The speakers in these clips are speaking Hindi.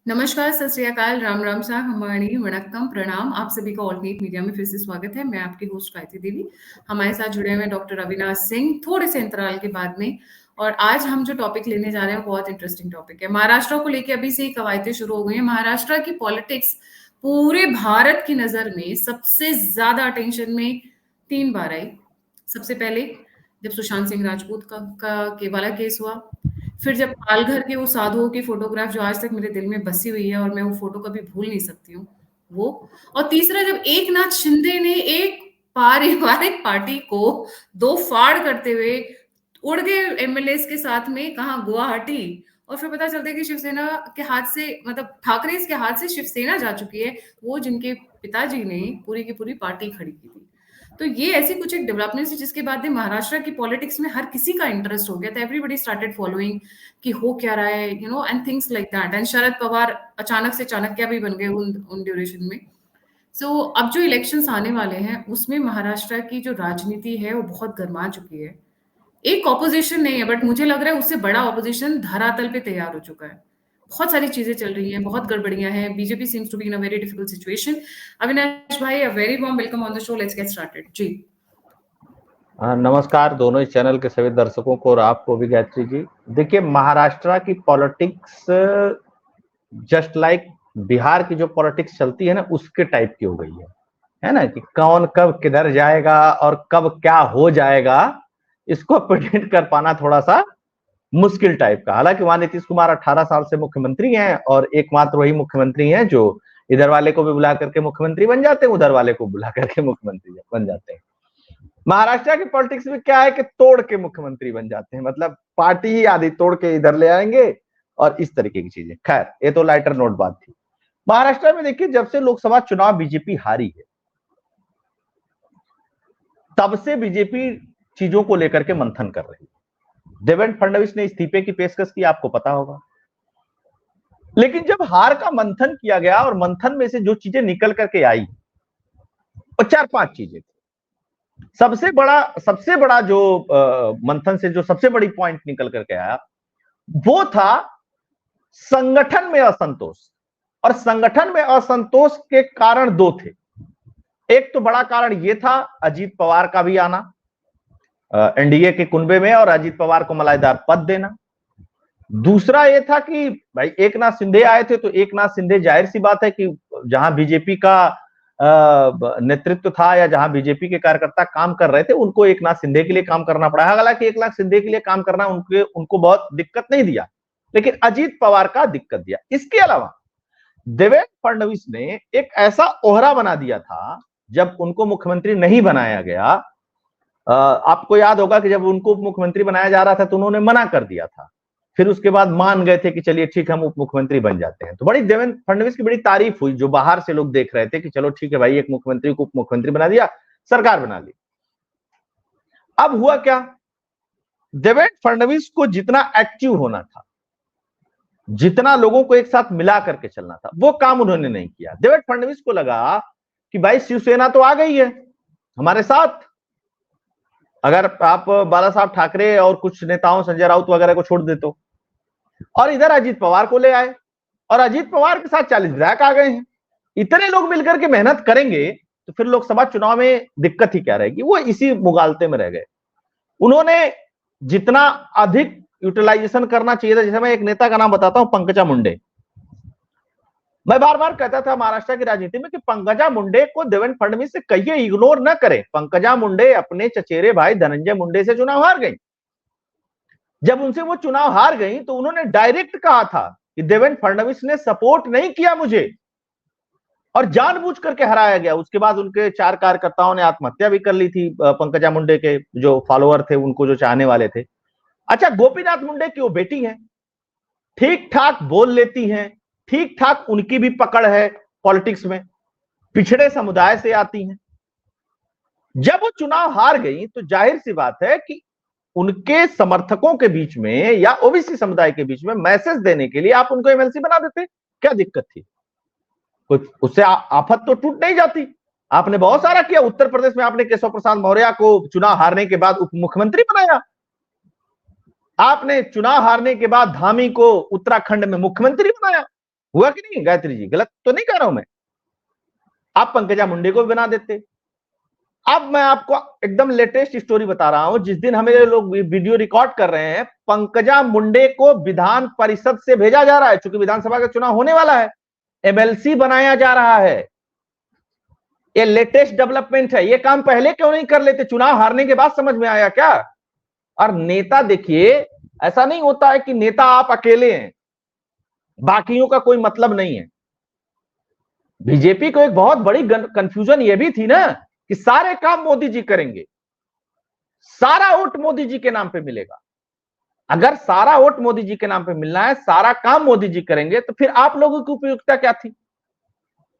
नमस्कार, सत श्री अकाल, राम राम सा, हमारी वणक्कम, प्रणाम। आप सभी का ऑल्टरनेट मीडिया में फिर से स्वागत है। मैं आपकी होस्ट गायत्री देवी। हमारे साथ जुड़े हुए हैं डॉक्टर अविनाश सिंह, थोड़े से अंतराल के बाद में। और आज हम जो टॉपिक लेने जा रहे हैं बहुत इंटरेस्टिंग टॉपिक है। महाराष्ट्र को लेकर अभी से ही कवायतें शुरू हो गई हैं। महाराष्ट्र की पॉलिटिक्स पूरे भारत की नजर में सबसे ज्यादा अटेंशन में 3 बार आई। सबसे पहले जब सुशांत सिंह राजपूत का केवाला केस हुआ, फिर जब पालघर के वो साधुओं की फोटोग्राफ जो आज तक मेरे दिल में बसी हुई है और मैं वो फोटो कभी भूल नहीं सकती हूँ, वो। और तीसरा जब एकनाथ शिंदे ने एक पारिवारिक पार्टी को दो फाड़ करते हुए उड़ गए एमएलए के साथ में, कहा गुवाहाटी। और फिर पता चलता है कि शिवसेना के हाथ से, मतलब ठाकरे के हाथ से शिवसेना जा चुकी है, वो जिनके पिताजी ने पूरी की पूरी पार्टी खड़ी की थी। तो ये ऐसी कुछ एक डेवलपमेंट है जिसके बाद में महाराष्ट्र की पॉलिटिक्स में हर किसी का इंटरेस्ट हो गया था। एवरीबडी स्टार्टेड फॉलोइंग कि हो क्या रहा है, and things like that. And Sharad Pawar अचानक से चाणक्य भी बन गए उन ड्यूरेशन में। सो अब जो इलेक्शंस आने वाले हैं उसमें महाराष्ट्र की जो राजनीति है वो बहुत गर्मा चुकी है। एक ऑपोजिशन नहीं है, बट मुझे लग रहा है उससे बड़ा ऑपोजिशन धरातल पे तैयार हो चुका है। बहुत सारी चीजें चल रही हैं, बहुत गड़बड़ियां हैं। BJP seems to be in a very difficult situation. Avinash भाई, a very warm welcome on the show. Let's get started ji. नमस्कार दोनों ही चैनल के सभी दर्शकों को और आपको भी गायत्री जी। देखिए, महाराष्ट्र की पॉलिटिक्स जस्ट लाइक बिहार की जो पॉलिटिक्स चलती है ना, उसके टाइप की हो गई है ना, कि कौन कब किधर जाएगा और कब क्या हो जाएगा, इसको प्रेडिक्ट कर पाना थोड़ा सा मुश्किल टाइप का। हालांकि वहां नीतीश कुमार 18 साल से मुख्यमंत्री हैं और एकमात्र वही मुख्यमंत्री हैं जो इधर वाले को भी बुला करके मुख्यमंत्री बन जाते हैं, उधर वाले को बुला करके मुख्यमंत्री बन जाते हैं। महाराष्ट्र की पॉलिटिक्स में क्या है कि तोड़ के मुख्यमंत्री बन जाते हैं, मतलब पार्टी ही आधी तोड़ के इधर ले आएंगे और इस तरीके की चीजें। खैर, ये तो लाइटर नोट बात थी। महाराष्ट्र में देखिए, जब से लोकसभा चुनाव बीजेपी हारी है, तब से बीजेपी चीजों को लेकर के मंथन कर रही है। देवेंद्र फडणवीस ने इस्तीफे की पेशकश की, आपको पता होगा। लेकिन जब हार का मंथन किया गया और मंथन में से जो चीजें निकल करके आई, और 4-5 चीजें थी। सबसे बड़ा जो मंथन से जो सबसे बड़ी पॉइंट निकल करके आया, वो था संगठन में असंतोष। और संगठन में असंतोष के कारण दो थे। एक तो बड़ा कारण यह था अजीत पवार का भी आना एनडीए के कुनबे में और अजीत पवार को मलाईदार पद देना। दूसरा यह था कि भाई एकनाथ शिंदे आए थे, तो एकनाथ शिंदे जाहिर सी बात है कि जहां बीजेपी का नेतृत्व था या जहां बीजेपी के कार्यकर्ता काम कर रहे थे, उनको एकनाथ शिंदे के लिए काम करना पड़ा। हालांकि एकनाथ शिंदे के लिए काम करना उनको बहुत दिक्कत नहीं दिया, लेकिन अजीत पवार का दिक्कत दिया। इसके अलावा देवेंद्र फडणवीस ने एक ऐसा ओहरा बना दिया था, जब उनको मुख्यमंत्री नहीं बनाया गया। आपको याद होगा कि जब उनको मुख्यमंत्री बनाया जा रहा था तो उन्होंने मना कर दिया था, फिर उसके बाद मान गए थे कि चलिए ठीक, हम उप मुख्यमंत्री बन जाते हैं। तो बड़ी देवेंद्र फडणवीस की बड़ी तारीफ हुई, जो बाहर से लोग देख रहे थे कि चलो ठीक है भाई, एक मुख्यमंत्री को उप मुख्यमंत्री बना दिया, सरकार बना ली। अब हुआ क्या, देवेंद्र फडणवीस को जितना एक्टिव होना था, जितना लोगों को एक साथ मिला करके चलना था, वो काम उन्होंने नहीं किया। देवेंद्र फडणवीस को लगा कि भाई शिवसेना तो आ गई है हमारे साथ, अगर आप बाला साहब ठाकरे और कुछ नेताओं संजय राउत वगैरह को छोड़ दे तो, और इधर अजीत पवार को ले आए और अजीत पवार के साथ 40 विधायक आ गए हैं। इतने लोग मिलकर के मेहनत करेंगे तो फिर लोकसभा चुनाव में दिक्कत ही क्या रहेगी। वो इसी मुगालते में रह गए। उन्होंने जितना अधिक यूटिलाइजेशन करना चाहिए था, जैसे मैं एक नेता का नाम बताता हूं, पंकजा मुंडे। मैं बार बार कहता था महाराष्ट्र की राजनीति में कि पंकजा मुंडे को देवेंद्र फडणवीस से कहिए इग्नोर न करें। पंकजा मुंडे अपने चचेरे भाई धनंजय मुंडे से चुनाव हार गई। जब उनसे वो चुनाव हार गई तो उन्होंने डायरेक्ट कहा था कि देवेंद्र फडणवीस ने सपोर्ट नहीं किया मुझे और जानबूझ करके हराया गया। उसके बाद उनके 4 कार्यकर्ताओं ने आत्महत्या भी कर ली थी, पंकजा मुंडे के जो फॉलोअर थे, उनको जो चाहने वाले थे। अच्छा, गोपीनाथ मुंडे की वो बेटी है, ठीक ठाक बोल लेती हैं, ठीक ठाक उनकी भी पकड़ है पॉलिटिक्स में, पिछड़े समुदाय से आती हैं। जब वो चुनाव हार गई तो जाहिर सी बात है कि उनके समर्थकों के बीच में या ओबीसी समुदाय के बीच में मैसेज देने के लिए आप उनको एमएलसी बना देते, क्या दिक्कत थी? कुछ उससे आफत तो टूट नहीं जाती। आपने बहुत सारा किया। उत्तर प्रदेश में आपने केशव प्रसाद मौर्य को चुनाव हारने के बाद उप मुख्यमंत्री बनाया। आपने चुनाव हारने के बाद धामी को उत्तराखंड में मुख्यमंत्री बनाया। हुआ कि नहीं गायत्री जी? गलत तो नहीं कह रहा हूं मैं। आप पंकजा मुंडे को भी बना देते। अब मैं आपको एकदम लेटेस्ट स्टोरी बता रहा हूं, जिस दिन हमें लोग वीडियो रिकॉर्ड कर रहे हैं, पंकजा मुंडे को विधान परिषद से भेजा जा रहा है, क्योंकि विधानसभा का चुनाव होने वाला है, एमएलसी बनाया जा रहा है। ये लेटेस्ट डेवलपमेंट है। ये काम पहले क्यों नहीं कर लेते? चुनाव हारने के बाद समझ में आया क्या? और नेता देखिए, ऐसा नहीं होता है कि नेता आप अकेले हैं, बाकियों का कोई मतलब नहीं है। बीजेपी को एक बहुत बड़ी कंफ्यूजन ये भी थी ना कि सारे काम मोदी जी करेंगे, सारा वोट मोदी जी के नाम पे मिलेगा। अगर सारा वोट मोदी जी के नाम पे मिलना है, सारा काम मोदी जी करेंगे, तो फिर आप लोगों की उपयोगिता क्या थी?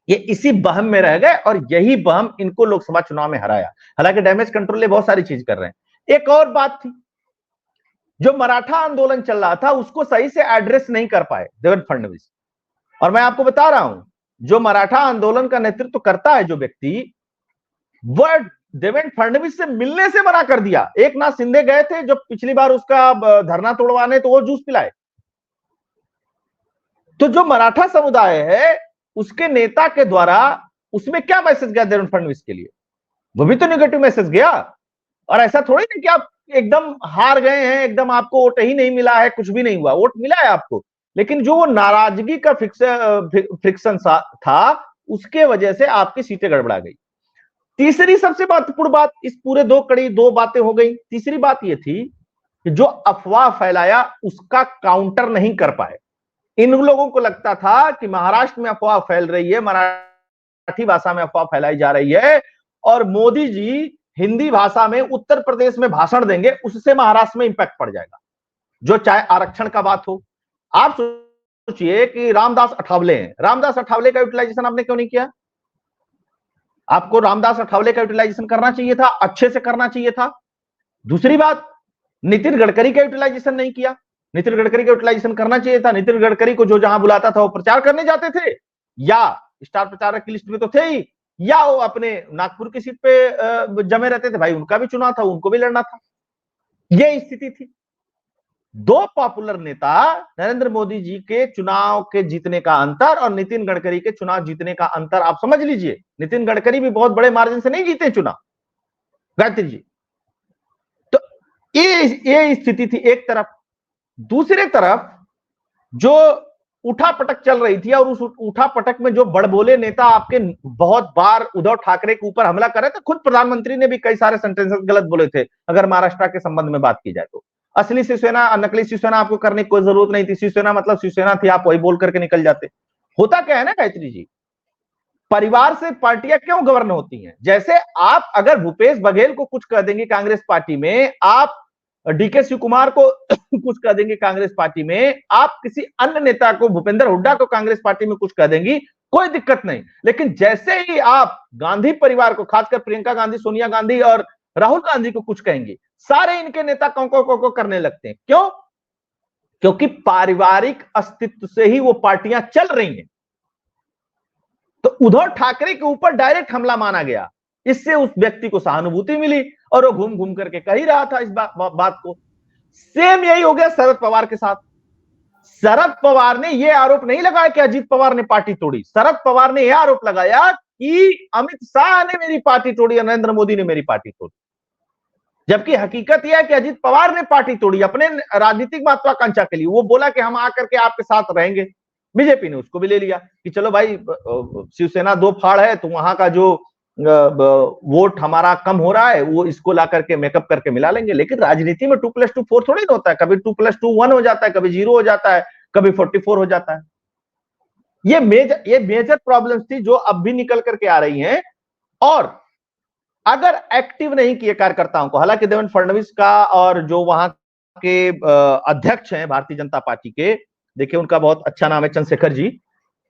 ये इसी बहम में रह गए और यही बहम इनको लोकसभा चुनाव में हराया। हालांकि डैमेज कंट्रोल ये बहुत सारी चीज कर रहे हैं। एक और बात थी, जो मराठा आंदोलन चल रहा था उसको सही से एड्रेस नहीं कर पाए देवेंद्र फडणवीस। और मैं आपको बता रहा हूं, जो मराठा आंदोलन का नेतृत्व करता है जो व्यक्ति, वह देवेंद्र फडणवीस से मिलने से मना कर दिया। एक नाथ शिंदे गए थे जो पिछली बार उसका धरना तोड़वाने, तो वो जूस पिलाए। तो जो मराठा समुदाय है उसके नेता के द्वारा उसमें क्या मैसेज गया देवेंद्र फडणवीस के लिए? वो भी तो नेगेटिव मैसेज गया। और ऐसा थोड़ी नहीं कि आप एकदम हार गए हैं, एकदम आपको वोट ही नहीं मिला है, कुछ भी नहीं हुआ, वोट मिला है आपको, लेकिन जो वो नाराजगी का फ्रिक्शन था, उसके वजह से आपकी सीटें गड़बड़ा गई। तीसरी सबसे महत्वपूर्ण बात, इस पूरे दो बातें हो गई। तीसरी बात यह थी कि जो अफवाह फैलाया उसका काउंटर नहीं कर पाए। इन लोगों को लगता था कि महाराष्ट्र में अफवाह फैल रही है, मराठी भाषा में अफवाह फैलाई जा रही है, और मोदी जी हिंदी भाषा में उत्तर प्रदेश में भाषण देंगे, उससे महाराष्ट्र में इंपैक्ट पड़ जाएगा, जो चाहे आरक्षण का बात हो। आप सोचिए कि रामदास अठावले हैं, रामदास अठावले का यूटिलाइजेशन आपने क्यों नहीं किया? आपको रामदास अठावले का यूटिलाइजेशन करना चाहिए था, अच्छे से करना चाहिए था। दूसरी बात, नितिन गडकरी का यूटिलाइजेशन नहीं किया। नितिन गडकरी का यूटिलाइजेशन करना चाहिए था। नितिन गडकरी को जो जहां बुलाता था वो प्रचार करने जाते थे, या स्टार प्रचारक की लिस्ट में तो थे ही, या वो अपने नागपुर की सीट पे जमे रहते थे। भाई उनका भी चुनाव था, उनको भी लड़ना था। ये स्थिति थी। दो पॉपुलर नेता, नरेंद्र मोदी जी के चुनाव के जीतने का अंतर और नितिन गडकरी के चुनाव जीतने का अंतर आप समझ लीजिए। नितिन गडकरी भी बहुत बड़े मार्जिन से नहीं जीते चुनाव, गायत्री जी। तो ये स्थिति थी एक तरफ। दूसरे तरफ जो उठापटक चल रही थी, और उस उठापटक में जो बड़बोले नेता आपके बहुत बार उद्धव ठाकरे के ऊपर हमला कर रहे थे, खुद प्रधानमंत्री ने भी कई सारे सेंटेंसेस गलत बोले थे। अगर महाराष्ट्र के संबंध में बात की जाए तो असली शिवसेना, नकली शिवसेना आपको करने की कोई जरूरत नहीं थी। शिवसेना मतलब शिवसेना थी, आप वही बोल करके निकल जाते। होता क्या है ना गायत्री जी, परिवार से पार्टियां क्यों गवर्न होती हैं? जैसे आप अगर भूपेश बघेल को कुछ कह देंगे कांग्रेस पार्टी में, आप डीके शिव कुमार को कुछ कह देंगे कांग्रेस पार्टी में, आप किसी अन्य नेता को, भूपेंद्र हुड्डा को कांग्रेस पार्टी में कुछ कह देंगी, कोई दिक्कत नहीं। लेकिन जैसे ही आप गांधी परिवार को, खासकर प्रियंका गांधी, सोनिया गांधी और राहुल गांधी को कुछ कहेंगे, सारे इनके नेता को करने लगते हैं। क्यों? क्योंकि पारिवारिक अस्तित्व से ही वो पार्टियां चल रही हैं। तो उद्धव ठाकरे के ऊपर डायरेक्ट हमला माना गया, इससे उस व्यक्ति को सहानुभूति मिली और वो घूम घूम करके कह ही रहा था इस बात को। सेम यही हो गया शरद पवार के साथ। शरद पवार ने यह आरोप नहीं लगाया कि अजीत पवार ने पार्टी तोड़ी। शरद पवार ने यह आरोप लगाया कि अमित शाह ने मेरी पार्टी तोड़ी, नरेंद्र मोदी ने मेरी पार्टी तोड़ी। जबकि हकीकत यह है कि अजीत पवार ने पार्टी तोड़ी अपने राजनीतिक महत्वाकांक्षा के लिए। वो बोला कि हम आकर के आपके साथ रहेंगे। बीजेपी ने उसको भी ले लिया कि चलो भाई, शिवसेना दो फाड़ है, तो वहां का जो वोट हमारा कम हो रहा है वो इसको ला करके मेकअप करके मिला लेंगे। लेकिन राजनीति में 2+2 4 थोड़ी ना होता है। कभी 2+2 1 हो जाता है, कभी 0 हो जाता है, कभी 44 हो जाता है। ये मेजर प्रॉब्लम्स थी जो अब भी निकल करके आ रही हैं। और अगर एक्टिव नहीं किए कार्यकर्ताओं को, हालांकि देवेंद्र फडणवीस का और जो वहां के अध्यक्ष हैं भारतीय जनता पार्टी के, देखिए उनका बहुत अच्छा नाम है, चंद्रशेखर जी,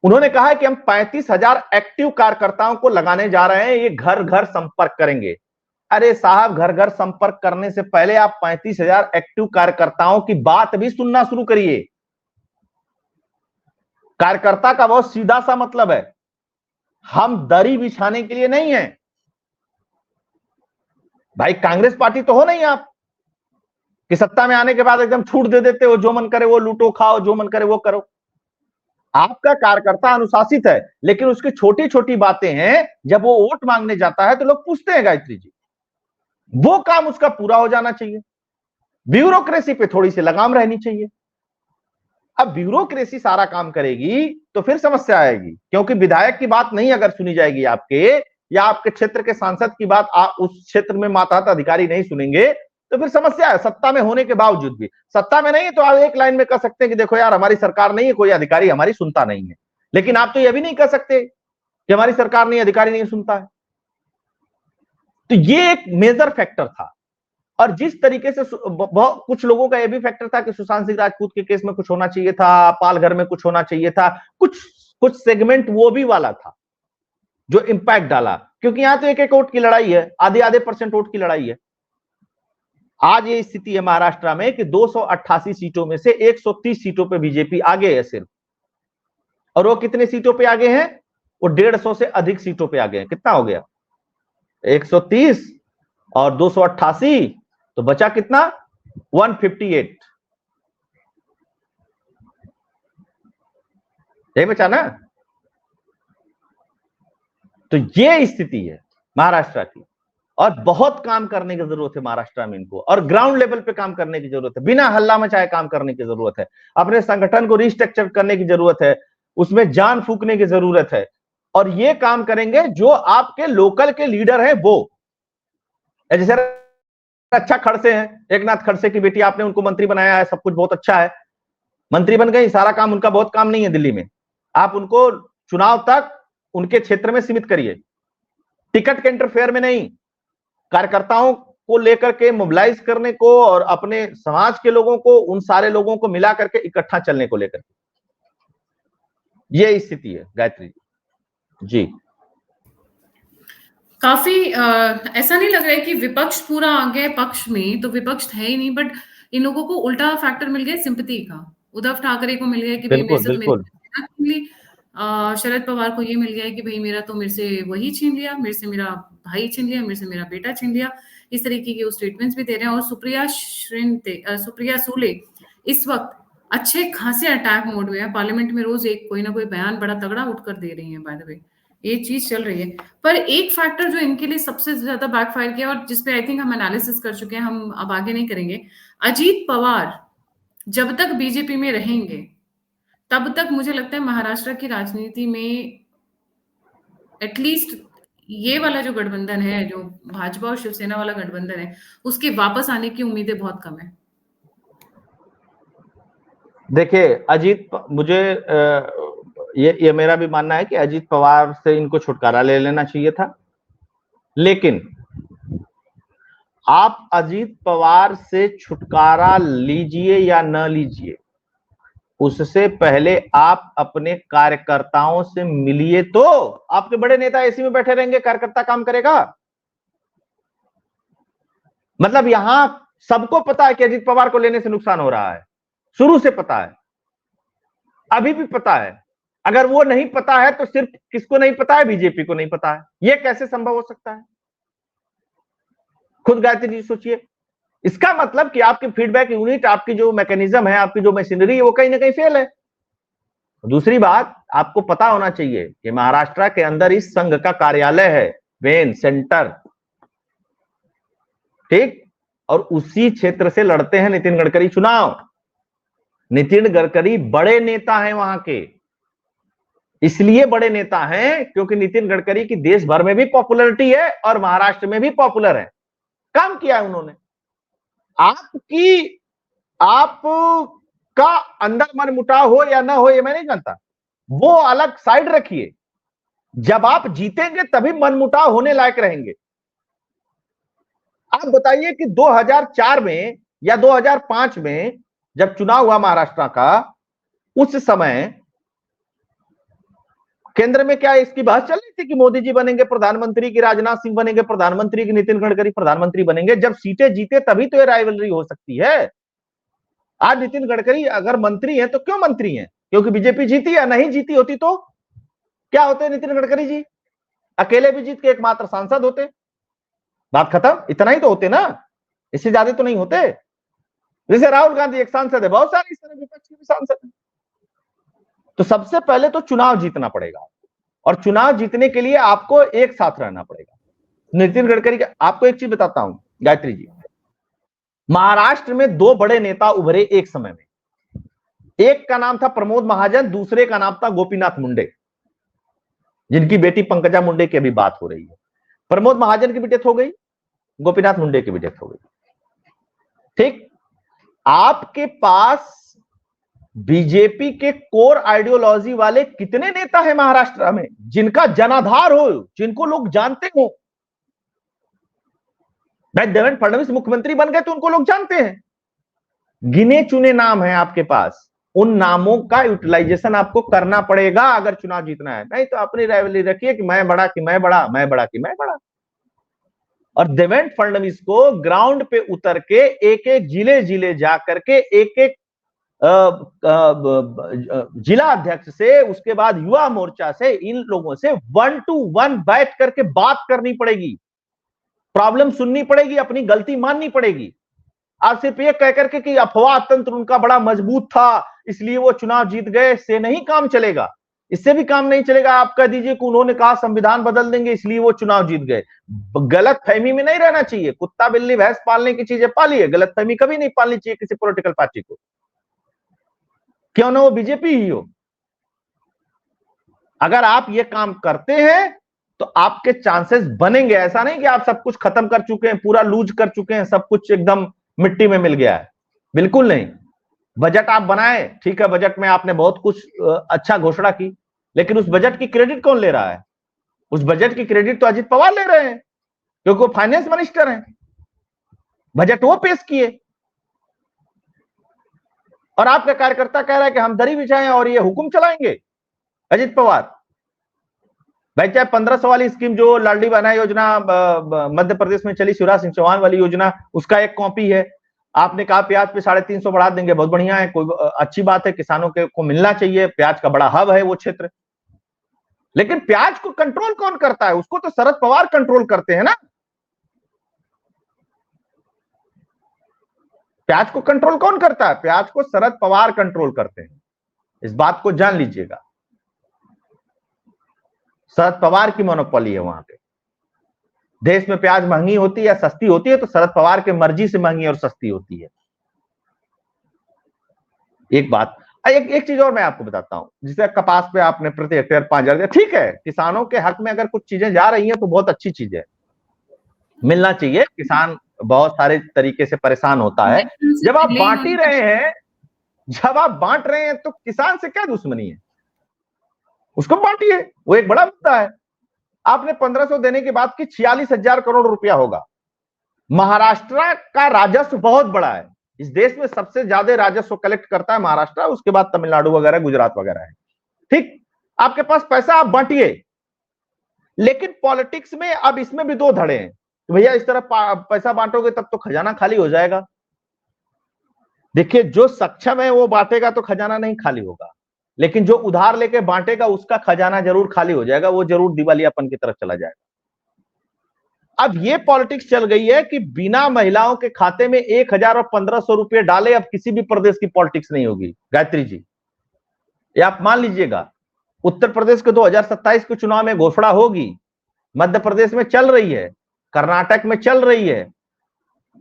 उन्होंने कहा है कि हम 35,000 एक्टिव कार्यकर्ताओं को लगाने जा रहे हैं, ये घर घर संपर्क करेंगे। अरे साहब, घर घर संपर्क करने से पहले आप 35,000 एक्टिव कार्यकर्ताओं की बात भी सुनना शुरू करिए। कार्यकर्ता का बहुत सीधा सा मतलब है, हम दरी बिछाने के लिए नहीं है। भाई कांग्रेस पार्टी तो हो नहीं आप कि सत्ता में आने के बाद एकदम छूट दे देते हो, जो मन करे वो लूटो खाओ, जो मन करे वो करो। आपका कार्यकर्ता अनुशासित है, लेकिन उसकी छोटी छोटी बातें हैं, जब वो वोट मांगने जाता है तो लोग पूछते हैं गायत्री जी, वो काम उसका पूरा हो जाना चाहिए। ब्यूरोक्रेसी पे थोड़ी सी लगाम रहनी चाहिए। अब ब्यूरोक्रेसी सारा काम करेगी तो फिर समस्या आएगी, क्योंकि विधायक की बात नहीं अगर सुनी जाएगी आपके, या आपके क्षेत्र के सांसद की बात आप उस क्षेत्र में मातहत अधिकारी नहीं सुनेंगे, तो फिर समस्या है। सत्ता में होने के बावजूद भी, सत्ता में नहीं है तो आप एक लाइन में कह सकते हैं कि देखो यार हमारी सरकार नहीं है, कोई अधिकारी हमारी सुनता नहीं है, लेकिन आप तो यह भी नहीं कह सकते कि हमारी सरकार नहीं, अधिकारी नहीं सुनता है। तो ये एक मेजर फैक्टर था। और जिस तरीके से कुछ लोगों का यह भी फैक्टर था कि सुशांत सिंह राजपूत के केस में कुछ होना चाहिए था, पालघर में कुछ होना चाहिए था, कुछ कुछ सेगमेंट वो भी वाला था जो इंपैक्ट डाला, क्योंकि यहां तो एक एक वोट की लड़ाई है, आधे आधे % वोट की लड़ाई है। आज ये स्थिति है महाराष्ट्र में कि 288 सीटों में से 130 सीटों पे बीजेपी आगे है सिर्फ। और वो कितने सीटों पे आगे हैं? वो 150 से अधिक सीटों पे आगे हैं। कितना हो गया? 130 और 288, तो बचा कितना? 158। यही बचा ना? तो ये स्थिति है महाराष्ट्र की, और बहुत काम करने की जरूरत है महाराष्ट्र में इनको, और ग्राउंड लेवल पे काम करने की जरूरत है, बिना हल्ला मचाए काम करने की जरूरत है, अपने संगठन को रिस्ट्रक्चर करने की जरूरत है, उसमें जान फूकने की जरूरत है। और ये काम करेंगे जो आपके लोकल के लीडर हैं वो, जैसे अच्छा खड़से हैं, एकनाथ खड़से की बेटी, आपने उनको मंत्री बनाया है, सब कुछ बहुत अच्छा है, मंत्री बन गए, सारा काम उनका, बहुत काम नहीं है दिल्ली में, आप उनको चुनाव तक उनके क्षेत्र में सीमित करिए, टिकट के इंटरफेयर में नहीं, कार्यकर्ताओं को लेकर के मोबिलाइज करने को और अपने समाज के लोगों को, उन सारे लोगों को मिला करके इकट्ठा चलने को लेकर, ये स्थिति है गायत्री जी। काफी ऐसा नहीं लग रहा है कि विपक्ष पूरा आ गया पक्ष में, तो विपक्ष है ही नहीं, बट इन लोगों को उल्टा फैक्टर मिल गया सिंपैथी का। उद्धव ठाकरे को मिल गया कि भाई मेरे से शरद पवार को ये मिल गया है कि भाई मेरा तो मेरे से वही छीन लिया, मेरे से मेरा भाई छीन लिया, मेरे से मेरा बेटा छीन लिया। इस तरीके के वो स्टेटमेंट्स भी दे रहे हैं। और सुप्रिया सुले इस वक्त अच्छे खासे अटैक मोड में है, पार्लियामेंट में रोज एक कोई ना कोई बयान बड़ा तगड़ा उठकर दे रही है। बाय द वे ये चीज चल रही है। पर एक फैक्टर जो इनके लिए सबसे ज्यादा बैकफायर किया, और जिसपे आई थिंक हम एनालिसिस कर चुके हैं, हम अब आगे नहीं करेंगे, अजीत पवार जब तक बीजेपी में रहेंगे तब तक मुझे लगता है महाराष्ट्र की राजनीति में एटलीस्ट ये वाला जो गठबंधन है, जो भाजपा और शिवसेना वाला गठबंधन है, उसके वापस आने की उम्मीदें बहुत कम है। देखिए अजीत, मुझे ये मेरा भी मानना है कि अजीत पवार से इनको छुटकारा ले लेना चाहिए था, लेकिन आप अजीत पवार से छुटकारा लीजिए या न लीजिए, उससे पहले आप अपने कार्यकर्ताओं से मिलिए। तो आपके बड़े नेता एसी में बैठे रहेंगे, कार्यकर्ता काम करेगा? मतलब यहां सबको पता है कि अजीत पवार को लेने से नुकसान हो रहा है, शुरू से पता है, अभी भी पता है। अगर वो नहीं पता है तो सिर्फ किसको नहीं पता है? बीजेपी को नहीं पता है। ये कैसे संभव हो सकता है? खुद गायत्री जी सोचिए। इसका मतलब कि आपकी फीडबैक यूनिट, आपकी जो मैकेनिज्म है, आपकी जो मशीनरी है, वो कहीं ना कहीं फेल है। दूसरी बात, आपको पता होना चाहिए कि महाराष्ट्र के अंदर इस संघ का कार्यालय है, वेन सेंटर, ठीक, और उसी क्षेत्र से लड़ते हैं नितिन गडकरी चुनाव। नितिन गडकरी बड़े नेता हैं वहां के, इसलिए बड़े नेता हैं क्योंकि नितिन गडकरी की देश भर में भी पॉपुलैरिटी है और महाराष्ट्र में भी पॉपुलर है, काम किया है उन्होंने। आपका अंदर मन मुटाव हो या ना हो ये मैं नहीं जानता, वो अलग साइड रखिए। जब आप जीतेंगे तभी मन मुटाव होने लायक रहेंगे। आप बताइए कि 2004 में या 2005 में जब चुनाव हुआ महाराष्ट्र का, उस समय केंद्र में क्या इसकी बात चल रही थी कि मोदी जी बनेंगे प्रधानमंत्री, की राजनाथ सिंह बनेंगे प्रधानमंत्री, की नितिन गडकरी प्रधानमंत्री बनेंगे? जब सीटें जीते तभी तो ये राइवलरी हो सकती है। आज नितिन गडकरी अगर मंत्री हैं तो क्यों मंत्री हैं? क्योंकि बीजेपी जीती है। नहीं जीती होती तो क्या होते नितिन गडकरी जी? अकेले भी जीत के एकमात्र सांसद होते, बात खत्म। इतना ही तो होते ना, इससे ज्यादा तो नहीं होते। जैसे राहुल गांधी एक सांसद है, बहुत सारे इस तरह विपक्ष के भी सांसद हैं। तो सबसे पहले तो चुनाव जीतना पड़ेगा, और चुनाव जीतने के लिए आपको एक साथ रहना पड़ेगा। नितिन गडकरी का आपको एक चीज बताता हूं गायत्री जी, महाराष्ट्र में दो बड़े नेता उभरे एक समय में, एक का नाम था प्रमोद महाजन, दूसरे का नाम था गोपीनाथ मुंडे, जिनकी बेटी पंकजा मुंडे की अभी बात हो रही है। प्रमोद महाजन की भी डेथ हो गई, गोपीनाथ मुंडे की भी डेथ हो गई। ठीक, आपके पास बीजेपी के कोर आइडियोलॉजी वाले कितने नेता हैं महाराष्ट्र में, जिनका जनाधार हो, जिनको लोग जानते हो? भाई देवेंद्र फडणवीस मुख्यमंत्री बन गए तो उनको लोग जानते हैं, गिने चुने नाम हैं आपके पास, उन नामों का यूटिलाइजेशन आपको करना पड़ेगा अगर चुनाव जीतना है। नहीं तो अपनी राइवलरी रखिए कि मैं बड़ा कि मैं बड़ा, मैं बड़ा कि मैं बड़ा। और देवेंद्र फडणवीस को ग्राउंड पे उतर के एक एक जिले जिले जा करके एक एक जिला अध्यक्ष से, उसके बाद युवा मोर्चा से, इन लोगों से 1 to 1 बैठ करके बात करनी पड़ेगी, प्रॉब्लम सुननी पड़ेगी, अपनी गलती माननी पड़ेगी। आप सिर्फ ये कह करके कि अफवाह तंत्र उनका बड़ा मजबूत था इसलिए वो चुनाव जीत गए, से नहीं काम चलेगा, इससे भी काम नहीं चलेगा। आप कह दीजिए कि उन्होंने कहा संविधान बदल देंगे इसलिए वो चुनाव जीत गए। गलत फहमी में नहीं रहना चाहिए, कुत्ता बिल्ली भैंस पालने की चीजें पालिए, गलत फहमी कभी नहीं पालनी चाहिए किसी पॉलिटिकल पार्टी को, क्यों ना वो बीजेपी ही हो। अगर आप ये काम करते हैं तो आपके चांसेस बनेंगे। ऐसा नहीं कि आप सब कुछ खत्म कर चुके हैं, पूरा लूज कर चुके हैं, सब कुछ एकदम मिट्टी में मिल गया है, बिल्कुल नहीं। बजट आप बनाए, ठीक है, बजट में आपने बहुत कुछ अच्छा घोषणा की, लेकिन उस बजट की क्रेडिट कौन ले रहा है? उस बजट की क्रेडिट तो अजित पवार ले रहे हैं, क्योंकि वो फाइनेंस मिनिस्टर हैं, बजट वो पेश किए, और आपका कार्यकर्ता कह रहा है कि हम दरी बिछाएं और ये हुक्म चलाएंगे अजित पवार। भाई चाहे 1500 वाली स्कीम जो लाडली बहना योजना मध्य प्रदेश में चली, शिवराज सिंह चौहान वाली योजना, उसका एक कॉपी है। आपने कहा प्याज पे 350 बढ़ा देंगे, बहुत बढ़िया है, कोई अच्छी बात है, किसानों के को मिलना चाहिए, प्याज का बड़ा हब है वो क्षेत्र। लेकिन प्याज को कंट्रोल कौन करता है? उसको तो शरद पवार कंट्रोल करते हैं ना। प्याज को कंट्रोल कौन करता है? प्याज को शरद पवार कंट्रोल करते हैं, इस बात को जान लीजिएगा। शरद पवार की मोनोपोली है वहां पे। देश में प्याज महंगी होती है या सस्ती होती है तो शरद पवार के मर्जी से महंगी और सस्ती होती है। एक बात, एक चीज और मैं आपको बताता हूं, जिसे कपास पे आपने प्रति हेक्टेयर 5000 दिया, ठीक है, किसानों के हक में अगर कुछ चीजें जा रही हैं तो बहुत अच्छी चीज है, मिलना चाहिए। किसान बहुत सारे तरीके से परेशान होता है। जब आप बांट ही रहे हैं, जब आप बांट रहे हैं तो किसान से क्या दुश्मनी है? उसको बांटिए, वो एक बड़ा मुद्दा है। आपने 1500 देने की बात की, 46,000 करोड़ रुपया होगा। महाराष्ट्र का राजस्व बहुत बड़ा है, इस देश में सबसे ज्यादा राजस्व कलेक्ट करता है महाराष्ट्र, उसके बाद तमिलनाडु वगैरह, गुजरात वगैरह है। ठीक, आपके पास पैसा, आप बांटिए। लेकिन पॉलिटिक्स में अब इसमें भी दो धड़े हैं, भैया इस तरह पैसा बांटोगे तब तो खजाना खाली हो जाएगा। देखिए, जो सक्षम है वो बांटेगा तो खजाना नहीं खाली होगा, लेकिन जो उधार लेके बांटेगा उसका खजाना जरूर खाली हो जाएगा, वो जरूर दिवालियापन की तरफ चला जाएगा। अब ये पॉलिटिक्स चल गई है कि बिना महिलाओं के खाते में 1000 और 1500 रुपए डाले अब किसी भी प्रदेश की पॉलिटिक्स नहीं होगी गायत्री जी, ये आप मान लीजिएगा। उत्तर प्रदेश के 2027 के चुनाव में घोषणा होगी, मध्य प्रदेश में चल रही है, कर्नाटक में चल रही है,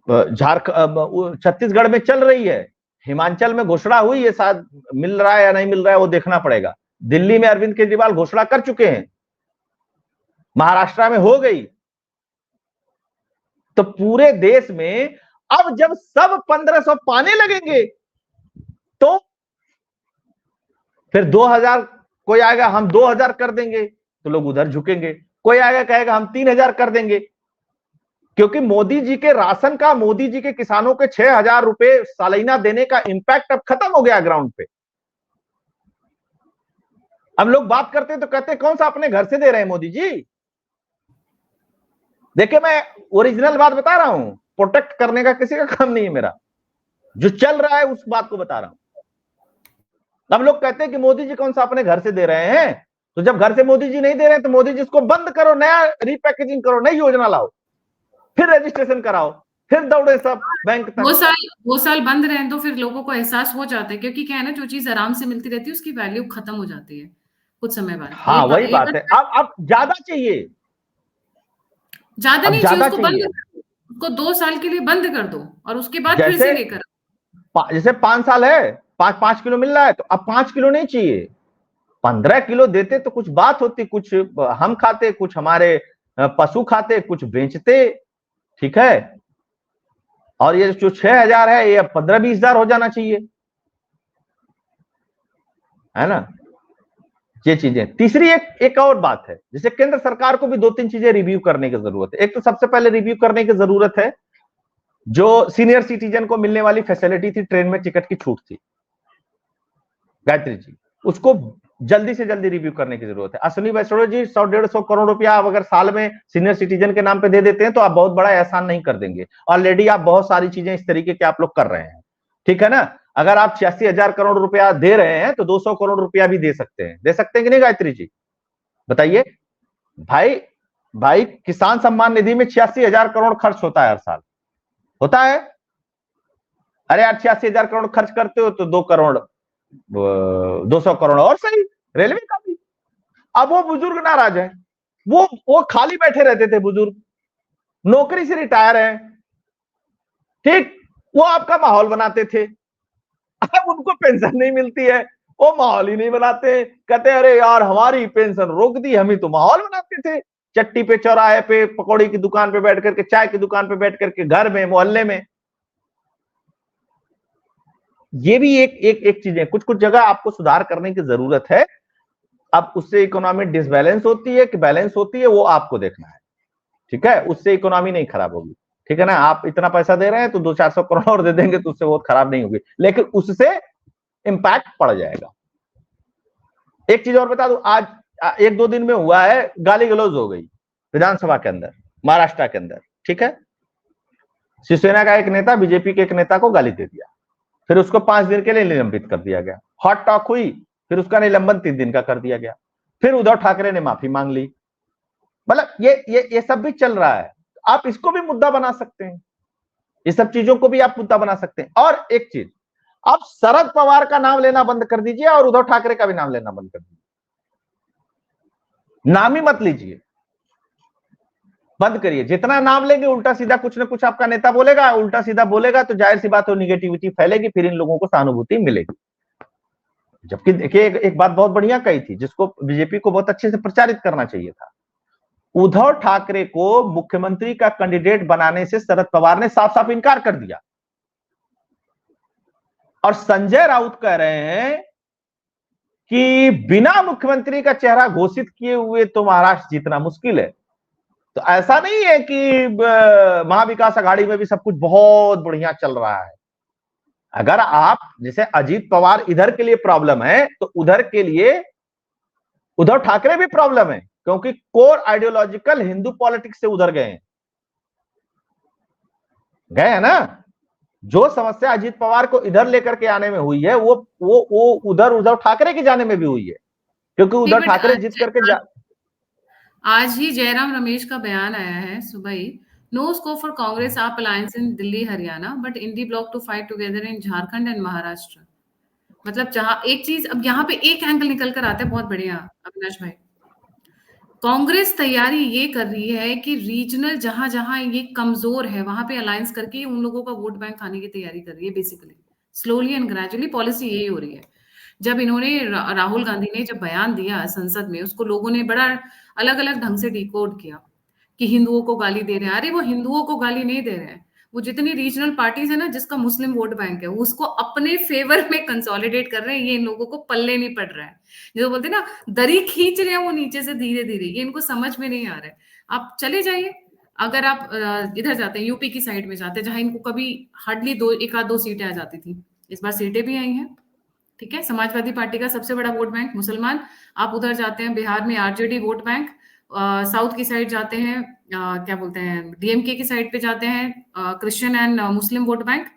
झारखंड, छत्तीसगढ़ में चल रही है, हिमाचल में घोषणा हुई है, शायद मिल रहा है या नहीं मिल रहा है वो देखना पड़ेगा। दिल्ली में अरविंद केजरीवाल घोषणा कर चुके हैं, महाराष्ट्र में हो गई। तो पूरे देश में अब जब सब 1500 पाने लगेंगे तो फिर 2000, कोई आएगा हम 2000 कर देंगे तो लोग उधर झुकेंगे, कोई आएगा कहेगा हम 3000 कर देंगे, क्योंकि मोदी जी के राशन का, मोदी जी के किसानों के 6000 रुपए सालाना देने का इंपैक्ट अब खत्म हो गया ग्राउंड पे। अब लोग बात करते हैं तो कहते हैं कौन सा अपने घर से दे रहे हैं मोदी जी। देखिए, मैं ओरिजिनल बात बता रहा हूं, प्रोटेक्ट करने का किसी का काम नहीं है मेरा, जो चल रहा है उस बात को बता रहा हूं। अब लोग कहते हैं कि मोदी जी कौन सा अपने घर से दे रहे हैं, तो जब घर से मोदी जी नहीं दे रहे हैं तो मोदी जी इसको बंद करो, नया रिपैकेजिंग करो, नई योजना लाओ, फिर रजिस्ट्रेशन कराओ, फिर दौड़े सब बैंक तक। 2 साल बंद रहे तो फिर लोगों को एहसास हो जाता है, क्योंकि क्या है ना, जो चीज आराम से मिलती रहती है उसकी वैल्यू खत्म हो जाती है कुछ समय बाद। हाँ वही एक बात है, अब ज्यादा चाहिए, ज्यादा अब नहीं चाहिए, ज्यादा उसको बंद चाहिए। कर दो, उसको 2 साल के लिए बंद कर दो और उसके बाद फिर जैसे से लेकर। जैसे 5 साल है, 5-5 किलो मिल रहा है, तो अब 5 किलो नहीं चाहिए, 15 किलो देते तो कुछ बात होती, कुछ हम खाते, कुछ हमारे पशु खाते, कुछ बेचते, ठीक है। और ये जो 6,000 है, ये 15-20 हजार हो जाना चाहिए, है ना। ये चीजें। तीसरी एक और बात है, जैसे केंद्र सरकार को भी 2-3 चीजें रिव्यू करने की जरूरत है। एक तो सबसे पहले रिव्यू करने की जरूरत है, जो सीनियर सिटीजन को मिलने वाली फैसिलिटी थी, ट्रेन में टिकट की छूट थी, गायत्री जी, उसको जल्दी से जल्दी रिव्यू करने की जरूरत है। अश्विनी वैष्णव जी, 100-150 करोड़ रुपया आप अगर साल में सीनियर सिटीजन के नाम पे दे देते हैं तो आप बहुत बड़ा एहसान नहीं कर देंगे। ऑलरेडी आप बहुत सारी चीजें इस तरीके के आप लोग कर रहे हैं, ठीक है ना। अगर आप 86,000 करोड़ रुपया दे रहे हैं तो 200 करोड़ रुपया भी दे सकते हैं, दे सकते हैं कि नहीं गायत्री जी, बताइए। भाई भाई किसान सम्मान निधि में 86,000 करोड़ खर्च होता है हर साल, होता है। अरे यार 86,000 करोड़ खर्च करते हो तो 2 करोड़, 200 करोड़ और सही, रेलवे का भी। अब वो बुजुर्ग नाराज है, वो खाली बैठे रहते थे बुजुर्ग, नौकरी से रिटायर है, ठीक, वो आपका माहौल बनाते थे। अब उनको पेंशन नहीं मिलती है, वो माहौल ही नहीं बनाते, कहते अरे यार हमारी पेंशन रोक दी, हम ही तो माहौल बनाते थे, चट्टी पे, चौराहे पे, पकौड़ी की दुकान पे बैठ करके, चाय की दुकान पे बैठ करके, घर में, मोहल्ले में। ये भी एक चीज है, कुछ कुछ जगह आपको सुधार करने की जरूरत है। अब उससे इकोनॉमी डिसबैलेंस होती है कि बैलेंस होती है, वो आपको देखना है, ठीक है। उससे इकोनॉमी नहीं खराब होगी, ठीक है ना। आप इतना पैसा दे रहे हैं तो 200-400 करोड़ और दे देंगे तो उससे बहुत खराब नहीं होगी, लेकिन उससे इंपैक्ट पड़ जाएगा। एक चीज और बता दूं, आज 1-2 दिन में हुआ है, गाली गलौज हो गई विधानसभा के अंदर, महाराष्ट्र के अंदर, ठीक है। शिवसेना का एक नेता बीजेपी के एक नेता को गाली दे दिया, फिर उसको 5 दिन के लिए निलंबित कर दिया गया, हॉट टॉक हुई, फिर उसका निलंबन 3 दिन का कर दिया गया, फिर उद्धव ठाकरे ने माफी मांग ली। मतलब ये सब भी चल रहा है, आप इसको भी मुद्दा बना सकते हैं, ये सब चीजों को भी आप मुद्दा बना सकते हैं। और एक चीज, आप शरद पवार का नाम लेना बंद कर दीजिए और उद्धव ठाकरे का भी नाम लेना बंद कर दीजिए, नाम ही मत लीजिए, बंद करिए। जितना नाम लेंगे उल्टा सीधा कुछ ना कुछ आपका नेता बोलेगा, उल्टा सीधा बोलेगा तो जाहिर सी बात हो निगेटिविटी फैलेगी, फिर इन लोगों को सहानुभूति मिलेगी। जबकि देखिए एक बात बहुत बढ़िया कही थी, जिसको बीजेपी को बहुत अच्छे से प्रचारित करना चाहिए था। उद्धव ठाकरे को मुख्यमंत्री का कैंडिडेट बनाने से शरद पवार ने साफ साफ इनकार कर दिया, और संजय राउत कह रहे हैं कि बिना मुख्यमंत्री का चेहरा घोषित किए हुए तो महाराष्ट्र जीतना मुश्किल है। तो ऐसा नहीं है कि महाविकास आघाड़ी में भी सब कुछ बहुत बढ़िया चल रहा है। अगर आप, जैसे अजीत पवार इधर के लिए प्रॉब्लम है, तो उधर के लिए उद्धव ठाकरे भी प्रॉब्लम है, क्योंकि कोर आइडियोलॉजिकल हिंदू पॉलिटिक्स से उधर गए हैं ना। जो समस्या अजीत पवार को इधर लेकर के आने में हुई है, वो उधर उद्धव ठाकरे के जाने में भी हुई है, क्योंकि नहीं, उद्धव बट ठाकरे जीत करके आज ही जयराम रमेश का बयान आया है सुबह ही, no scope for Congress AAP alliance in Delhi Haryana but INDI bloc to fight together in Jharkhand and Maharashtra. मतलब जहां एक चीज, अब यहाँ पे एक एंगल निकल कर आता है बहुत बढ़िया अविनाश भाई, कांग्रेस तैयारी ये कर रही है कि रीजनल जहां जहां ये कमजोर है वहां पे अलायंस करके उन लोगों का वोट बैंक खाने की तैयारी कर रही है। Basically slowly and gradually policy यही हो रही है। जब इन्होंने राहुल गांधी ने जब बयान दिया संसद में, उसको लोगों ने बड़ा अलग अलग ढंग से डिकोड किया कि हिंदुओं को गाली दे रहे हैं। अरे वो हिंदुओं को गाली नहीं दे रहे हैं, वो जितनी रीजनल पार्टीज है ना जिसका मुस्लिम वोट बैंक है उसको अपने फेवर में कंसोलिडेट कर रहे हैं। ये इन लोगों को पल्ले नहीं पड़ रहा है, जो बोलते हैं ना दरी खींच रहे हैं वो नीचे से धीरे धीरे, ये इनको समझ में नहीं आ रहा है। आप चले जाइए, अगर आप इधर जाते हैं यूपी की साइड में जाते हैं जहां इनको कभी हार्डली 1 आध 2 सीटें आ जाती थी, इस बार सीटें भी आई हैं, ठीक है। समाजवादी पार्टी का सबसे बड़ा वोट बैंक मुसलमान। आप उधर जाते हैं बिहार में आरजेडी वोट बैंक, साउथ की साइड जाते हैं क्या बोलते हैं डीएमके की साइड पे जाते हैं Christian and Muslim vote bank,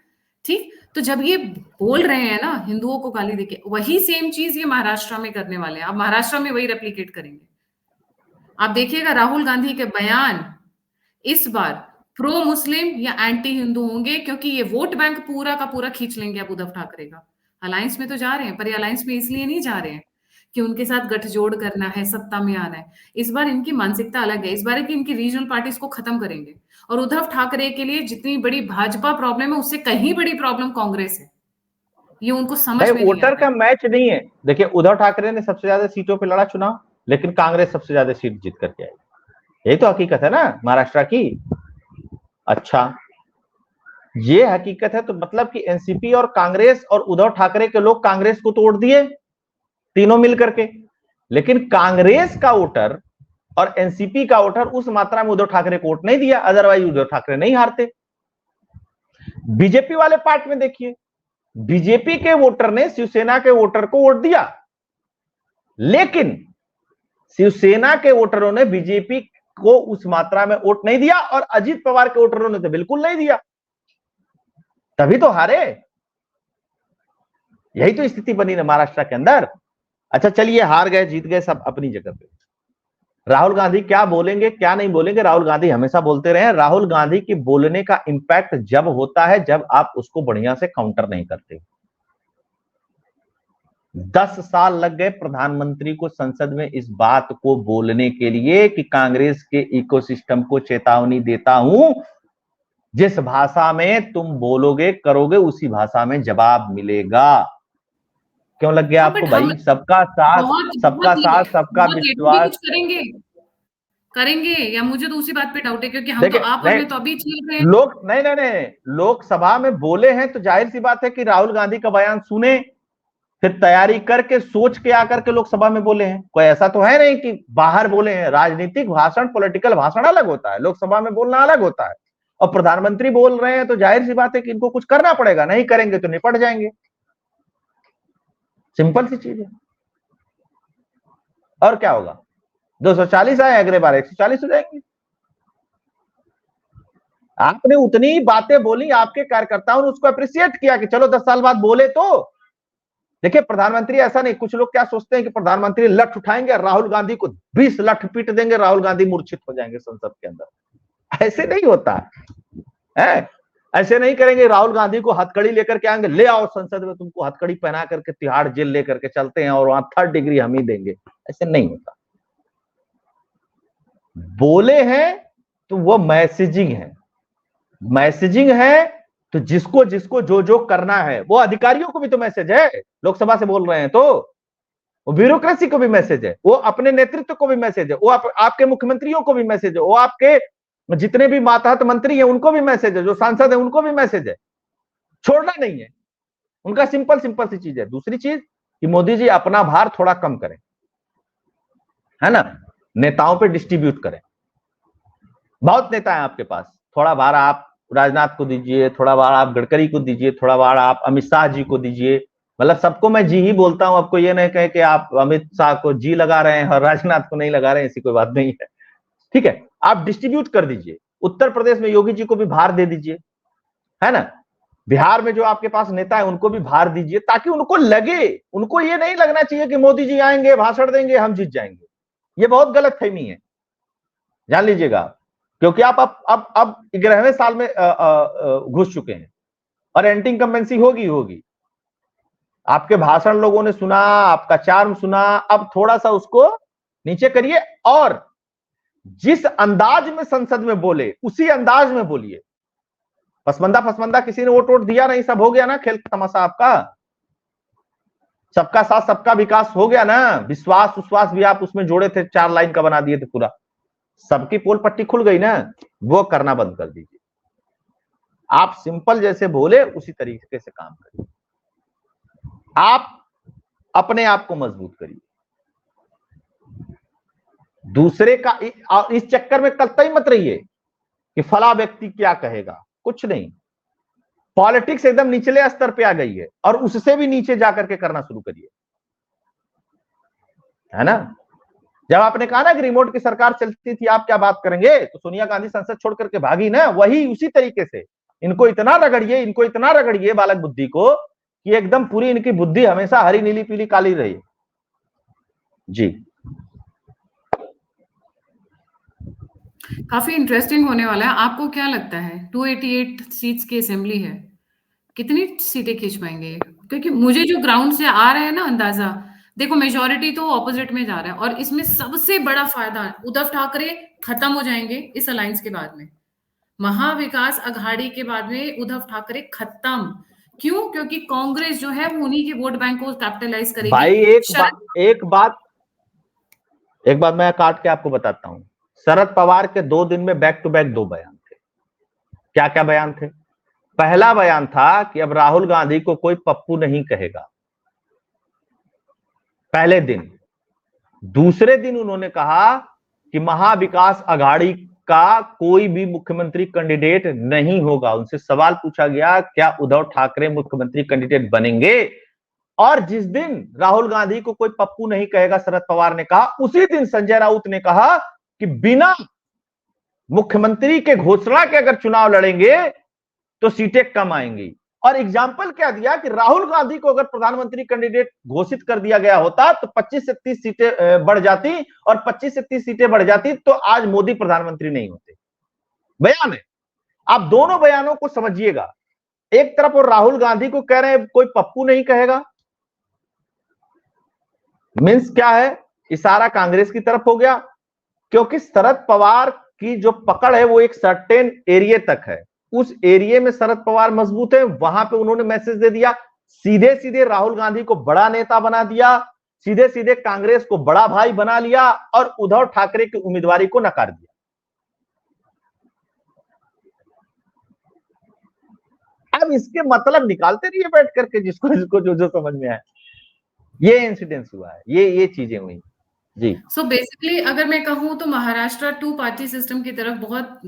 ठीक। तो जब ये बोल रहे हैं ना हिंदुओं को गाली देके, वही सेम चीज ये महाराष्ट्र में करने वाले हैं। अब महाराष्ट्र में वही रेप्लिकेट करेंगे। आप देखिएगा राहुल गांधी के बयान इस बार प्रो मुस्लिम या एंटी हिंदू होंगे, क्योंकि ये वोट बैंक पूरा का पूरा खींच लेंगे अब उद्धव ठाकरे का। अलायंस में तो जा रहे हैं, पर ये अलायंस में इसलिए नहीं जा रहे हैं कि उनके साथ गठजोड़ करना है, सत्ता में आना है। इस बार इनकी मानसिकता अलग है। इस बार है कि इनकी रीजनल पार्टीज को खत्म करेंगे। और उद्धव ठाकरे के लिए जितनी बड़ी भाजपा प्रॉब्लम है, उससे कहीं बड़ी प्रॉब्लम कांग्रेस है। ये उनको समझ भाई में नहीं आ वोटर रहा का है। मैच नहीं है। देखिए उद्धव ठाकरे ने सबसे ज्यादा सीटों पे लड़ा चुनाव, लेकिन कांग्रेस सबसे ज्यादा सीट जीत करके आई। यही तो हकीकत है ना महाराष्ट्र की। अच्छा, ये हकीकत है तो मतलब कि एनसीपी और कांग्रेस और उद्धव ठाकरे के लोग कांग्रेस को तोड़ दिए तीनों मिल करके। लेकिन कांग्रेस का वोटर और एनसीपी का वोटर उस मात्रा में उद्धव ठाकरे को वोट नहीं दिया, अदरवाइज उद्धव ठाकरे नहीं हारते। बीजेपी वाले पार्ट में देखिए, बीजेपी के वोटर ने शिवसेना के वोटर को वोट दिया, लेकिन शिवसेना के वोटरों ने बीजेपी को उस मात्रा में वोट नहीं दिया और अजीत पवार के वोटरों ने तो बिल्कुल नहीं दिया, तभी तो हारे। यही तो स्थिति बनी ना महाराष्ट्र के अंदर। अच्छा चलिए, हार गए जीत गए सब अपनी जगह पे। राहुल गांधी क्या बोलेंगे क्या नहीं बोलेंगे, राहुल गांधी हमेशा बोलते रहे। राहुल गांधी की बोलने का इंपैक्ट जब होता है जब आप उसको बढ़िया से काउंटर नहीं करते। 10 साल लग गए प्रधानमंत्री को संसद में इस बात को बोलने के लिए कि कांग्रेस के इकोसिस्टम को चेतावनी देता हूं, जिस भाषा में तुम बोलोगे करोगे उसी भाषा में जवाब मिलेगा। क्यों लग गया हाँ, आपको बट हम भाई? सबका साथ, बहुत सबका बहुत साथ, सबका बहुत लेट भी विश्वास। कुछ करेंगे करेंगे, या मुझे तो उसी बात पे डाउट है, क्योंकि हम तो, देखिए आप और नहीं, मैं तो अभी चल रहे हैं। लोग नहीं नहीं नहीं, लोकसभा में बोले हैं तो जाहिर सी बात है कि राहुल गांधी का बयान सुने, फिर तैयारी करके सोच के आकर के लोकसभा में बोले हैं। कोई ऐसा तो है नहीं कि बाहर बोले हैं। राजनीतिक भाषण, पॉलिटिकल भाषण अलग होता है, लोकसभा में बोलना अलग होता है। और प्रधानमंत्री बोल रहे हैं तो जाहिर सी बात है कि इनको कुछ करना पड़ेगा, नहीं करेंगे तो निपट जाएंगे। सिंपल सी चीज है। और क्या होगा? 240 आए, अगले बार 140 हो जाएंगे। आपने उतनी बातें बोली, आपके कार्यकर्ताओं ने उसको अप्रिशिएट किया कि चलो 10 साल बाद बोले तो। देखिए प्रधानमंत्री ऐसा नहीं, कुछ लोग क्या सोचते हैं कि प्रधानमंत्री लठ उठाएंगे, राहुल गांधी को 20 लठ पीट देंगे, राहुल गांधी मूर्छित हो जाएंगे संसद के अंदर। ऐसे नहीं होता है। ऐसे नहीं करेंगे। राहुल गांधी को हथकड़ी लेकर के आएंगे, ले आओ संसद में, तुमको हथकड़ी पहना करके तिहाड़ जेल लेकर के चलते हैं और वहां 3rd डिग्री हम ही देंगे। ऐसे नहीं होता। बोले हैं तो वो मैसेजिंग है। मैसेजिंग है तो जिसको जिसको जो जो करना है, वो अधिकारियों को भी तो मैसेज है। लोकसभा से बोल रहे हैं तो वो ब्यूरोक्रेसी को भी मैसेज है, वो अपने नेतृत्व को भी मैसेज है, वो आपके मुख्यमंत्रियों को भी मैसेज है, वो आपके जितने भी मातहत मंत्री हैं उनको भी मैसेज है, जो सांसद है उनको भी मैसेज है। छोड़ना नहीं है उनका। सिंपल सिंपल सी चीज है। दूसरी चीज कि मोदी जी अपना भार थोड़ा कम करें, है ना, नेताओं पे डिस्ट्रीब्यूट करें। बहुत नेता है आपके पास, थोड़ा भार आप राजनाथ को दीजिए, थोड़ा भार आप गडकरी को दीजिए, थोड़ा भार आप अमित शाह जी को दीजिए। मतलब सबको मैं जी ही बोलता हूं, आपको ये नहीं कहे कि आप अमित शाह को जी लगा रहे हैं और राजनाथ को नहीं लगा रहे हैं, ऐसी कोई बात नहीं है। ठीक है, आप डिस्ट्रीब्यूट कर दीजिए। उत्तर प्रदेश में योगी जी को भी भार दे दीजिए, है ना। बिहार में जो आपके पास नेता है उनको भी भार दीजिए, ताकि उनको लगे, उनको ये नहीं लगना चाहिए कि मोदी जी आएंगे भाषण देंगे हम जीत जाएंगे। ये बहुत गलत फहमी है, जान लीजिएगा। क्योंकि आप अब 11वें साल में घुस चुके हैं और एंटी इनकम्बेंसी होगी होगी। आपके भाषण लोगों ने सुना, आपका चार्म सुना, अब थोड़ा सा उसको नीचे करिए और जिस अंदाज में संसद में बोले उसी अंदाज में बोलिए। पसमंदा फसमंदा किसी ने वोट दिया नहीं, सब हो गया ना खेल तमाशा आपका। सबका साथ सबका विकास हो गया ना, विश्वास विश्वास भी आप उसमें जोड़े थे, 4 लाइन का बना दिए थे पूरा। सबकी पोल पट्टी खुल गई ना, वो करना बंद कर दीजिए। आप सिंपल जैसे बोले उसी तरीके से काम करिए। आप अपने आप को मजबूत करिए। दूसरे का इस चक्कर में कतई मत रहिए कि फला व्यक्ति क्या कहेगा, कुछ नहीं। पॉलिटिक्स एकदम निचले स्तर पे आ गई है और उससे भी नीचे जाकर के करना शुरू करिए, है ना। जब आपने कहा ना कि रिमोट की सरकार चलती थी आप क्या बात करेंगे, तो सोनिया गांधी संसद छोड़ करके भागी ना, वही उसी तरीके से। इनको इतना रगड़िए बालक बुद्धि को कि एकदम पूरी इनकी बुद्धि हमेशा हरी नीली पीली काली रही। जी काफी इंटरेस्टिंग होने वाला है। आपको क्या लगता है, 288 सीट्स की असेंबली है, कितनी सीटें खींच पाएंगे ये? क्योंकि मुझे जो ग्राउंड से आ रहा है ना अंदाजा, देखो मेजोरिटी तो ऑपोजिट में जा रहा है, और इसमें सबसे बड़ा फायदा उद्धव ठाकरे खत्म हो जाएंगे इस अलायंस के बाद में। महाविकास अघाड़ी के बाद में उद्धव ठाकरे खत्म। क्यों? क्योंकि कांग्रेस जो है वो उन्हीं के वोट बैंक को कैपिटलाइज करेगी। भाई शरद एक बात मैं काट के आपको बताता हूं। शरद पवार के 2 दिन में बैक टू बैक 2 बयान थे। क्या क्या बयान थे? पहला बयान था कि अब राहुल गांधी को कोई पप्पू नहीं कहेगा, पहले दिन। दूसरे दिन उन्होंने कहा कि महाविकास अघाड़ी का कोई भी मुख्यमंत्री कैंडिडेट नहीं होगा। उनसे सवाल पूछा गया क्या उद्धव ठाकरे मुख्यमंत्री कैंडिडेट बनेंगे, और जिस दिन राहुल गांधी को कोई पप्पू नहीं कहेगा शरद पवार ने कहा, उसी दिन संजय राउत ने कहा कि बिना मुख्यमंत्री के घोषणा के अगर चुनाव लड़ेंगे तो सीटें कम आएंगी। और एग्जाम्पल क्या दिया कि राहुल गांधी को अगर प्रधानमंत्री कैंडिडेट घोषित कर दिया गया होता तो 25 से 30 सीटें बढ़ जाती, और 25 से 30 सीटें बढ़ जाती तो आज मोदी प्रधानमंत्री नहीं होते। बयान है, आप दोनों बयानों को समझिएगा। एक तरफ वो राहुल गांधी को कह रहे हैं कोई पप्पू नहीं कहेगा, मीन्स क्या है, इशारा कांग्रेस की तरफ हो गया, क्योंकि शरद पवार की जो पकड़ है वो एक सर्टेन एरिया तक है। उस एरिया में शरद पवार मजबूत है, वहां पे उन्होंने मैसेज दे दिया। सीधे सीधे राहुल गांधी को बड़ा नेता बना दिया, सीधे सीधे कांग्रेस को बड़ा भाई बना लिया, और उद्धव ठाकरे की उम्मीदवारी को नकार दिया। अब इसके मतलब निकालते रहिए बैठ करके, जिसको जिसको जो जो समझ में आए। ये इंसिडेंस हुआ है, ये चीजें हुई जी। सो बेसिकली अगर मैं कहूँ तो महाराष्ट्र 2 पार्टी सिस्टम की तरफ बहुत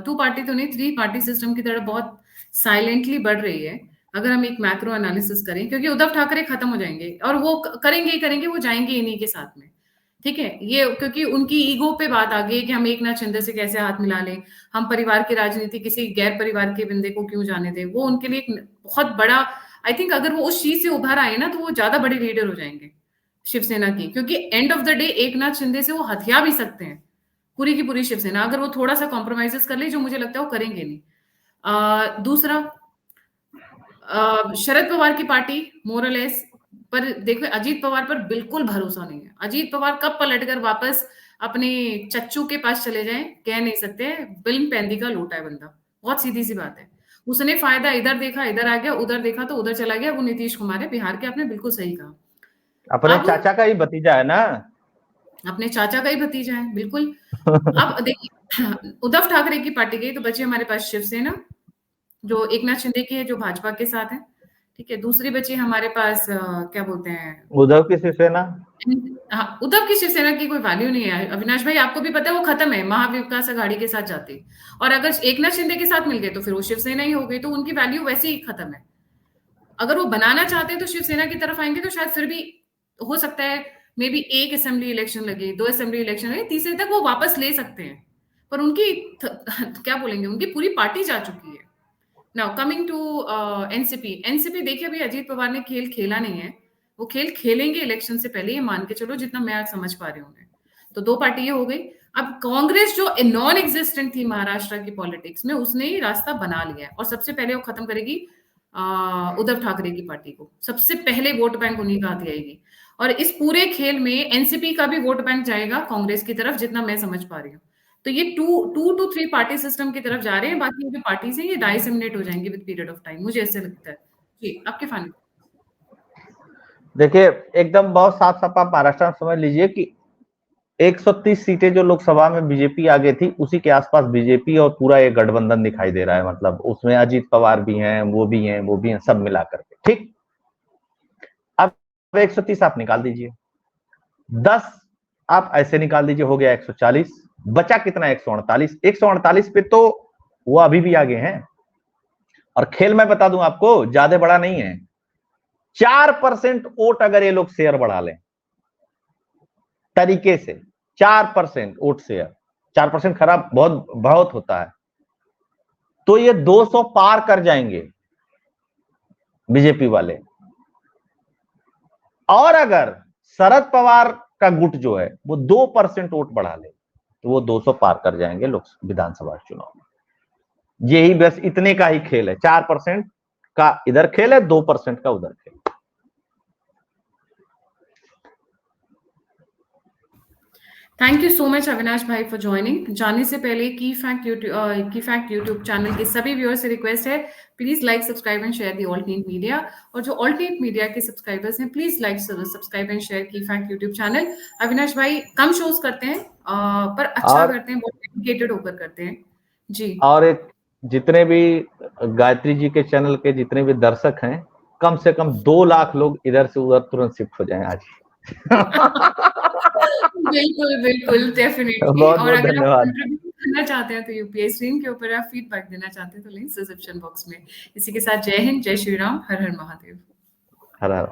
2 पार्टी तो नहीं, 3 पार्टी सिस्टम की तरफ बहुत साइलेंटली बढ़ रही है, अगर हम एक मैक्रो एनालिसिस करें, क्योंकि उद्धव ठाकरे खत्म हो जाएंगे और वो करेंगे ही करेंगे, वो जाएंगे इन्हीं के साथ में। ठीक है, ये क्योंकि उनकी ईगो पे बात आ गई कि हम एक नाथ शिंदे से कैसे हाथ मिला लें, हम परिवार की राजनीति किसी गैर परिवार के बंदे को क्यों जाने दें। वो उनके लिए एक बहुत बड़ा, आई थिंक अगर वो उस चीज से उभर आए ना तो वो ज्यादा बड़े लीडर हो जाएंगे शिवसेना की, क्योंकि एंड ऑफ द डे एक नाथ शिंदे से वो हथिया भी सकते हैं पूरी की पूरी शिवसेना, अगर वो थोड़ा सा कॉम्प्रोमाइजेस कर ले, जो मुझे लगता है वो करेंगे नहीं। दूसरा, शरद पवार की पार्टी मोरलेस, पर देखो अजीत पवार पर बिल्कुल भरोसा नहीं है। अजीत पवार कब पलटकर वापस अपने चच्चू के पास चले जाएं कह नहीं सकते। बिल्म पैंदी का लोटा है बंदा, बहुत सीधी सी बात है। उसने फायदा इधर देखा इधर आ गया, उधर देखा तो उधर चला गया। वो नीतीश कुमार है बिहार के, आपने बिल्कुल सही कहा। अपने अब चाचा का ही भतीजा है ना। अपने चाचा का ही भतीजा है बिल्कुल। अब देखिए उद्धव ठाकरे की पार्टी गई तो बची हमारे पास शिवसेना, जो एकनाथ शिंदे की है, जो भाजपा के साथ है। ठीक है, दूसरी बची हमारे पास क्या बोलते हैं, उद्धव की शिवसेना। हाँ, उद्धव की शिवसेना की कोई वैल्यू नहीं है अविनाश भाई, आपको भी पता है वो खत्म है, महाविकास अघाड़ी के साथ जाती। और अगर एकनाथ शिंदे के साथ मिल गए तो फिर वो शिवसेना ही हो गई, तो उनकी वैल्यू वैसे ही खत्म है। अगर वो बनाना चाहते हैं तो शिवसेना की तरफ आएंगे तो शायद फिर भी हो सकता है मे बी एक असेंबली इलेक्शन लगे, 2 असेंबली इलेक्शन लगे, तीसरे तक वो वापस ले सकते हैं। पर उनकी क्या बोलेंगे, उनकी पूरी पार्टी जा चुकी है। Now coming to NCP. NCP देखिए अभी अजीत पवार ने खेल खेला नहीं है, वो खेल खेलेंगे इलेक्शन से पहले, ये मान के चलो जितना मैं आज समझ पा रही हूँ। तो 2 पार्टी ये हो गई। अब कांग्रेस जो नॉन एग्जिस्टेंट थी महाराष्ट्र की पॉलिटिक्स में, उसने ही रास्ता बना लिया है, और सबसे पहले वो खत्म करेगी उद्धव ठाकरे की पार्टी को। सबसे पहले वोट बैंक उन्हीं का हाथ आएगी, और इस पूरे खेल में एनसीपी का भी वोट बैंक जाएगा कांग्रेस की तरफ, जितना मैं समझ पा रही हूँ। तो ये 2 to 3 पार्टी सिस्टम की तरफ जा रहे हैं। बाकी जो पार्टी है ये डाइसेमिनेट हो जाएंगी विद पीरियड ऑफ टाइम, मुझे ऐसे लगता है। जी, आपके फाइनल। देखिए एकदम बहुत साफ साफ आप महाराष्ट्र में समझ लीजिए कि 130 सीटें जो लोकसभा में बीजेपी आगे थी, उसी के आसपास बीजेपी और पूरा एक गठबंधन दिखाई दे रहा है। मतलब उसमें अजीत पवार भी हैं, वो भी हैं, वो भी हैं, सब मिला करके। ठीक, अब 130 आप निकाल दीजिए, 10 आप ऐसे निकाल दीजिए, हो गया 140। बचा कितना? 148। 148 पे तो वो अभी भी आगे हैं। और खेल मैं बता दूं आपको, ज्यादा बड़ा नहीं है। 4% वोट अगर ये लोग शेयर बढ़ा लें तरीके से, 4% वोट शेयर, 4% खराब बहुत बहुत होता है, तो ये 200 पार कर जाएंगे बीजेपी वाले। और अगर शरद पवार का गुट जो है वो 2% वोट बढ़ा ले तो वो 200 पार कर जाएंगे लोक विधानसभा चुनाव में। यही बस इतने का ही खेल है, 4% का इधर खेल है, 2% का उधर खेल। Thank you so much Avinash भाई फॉर ज्वाइनिंग। जाने से पहले की फैक्ट यूट्यूब चैनल के सभी व्यूअर्स से रिक्वेस्ट है, please like subscribe and share the alternate media. और जो ऑल्टरनेट मीडिया के सब्सक्राइबर्स हैं, please like subscribe and share की फैक्ट यूट्यूब चैनल। अविनाश भाई कम शोज करते हैं पर अच्छा करते हैं, बहुत डेडिकेटेड होकर करते हैं जी। और एक जितने भी गायत्री जी के चैनल के जितने भी दर्शक हैं, कम से कम 2 लाख लोग इधर से उधर तुरंत शिफ्ट हो जाएं आज। बिल्कुल बिल्कुल डेफिनेटली। बहुत और बहुत अगर आप धन्यवाद। कंट्रीब्यूट करना चाहते हैं तो यूपीएस स्ट्रीम के ऊपर आप फीडबैक देना चाहते हैं तो लिंक डिस्क्रिप्शन बॉक्स में। इसी के साथ जय हिंद, जय श्री राम, हर हर महादेव। हर हर।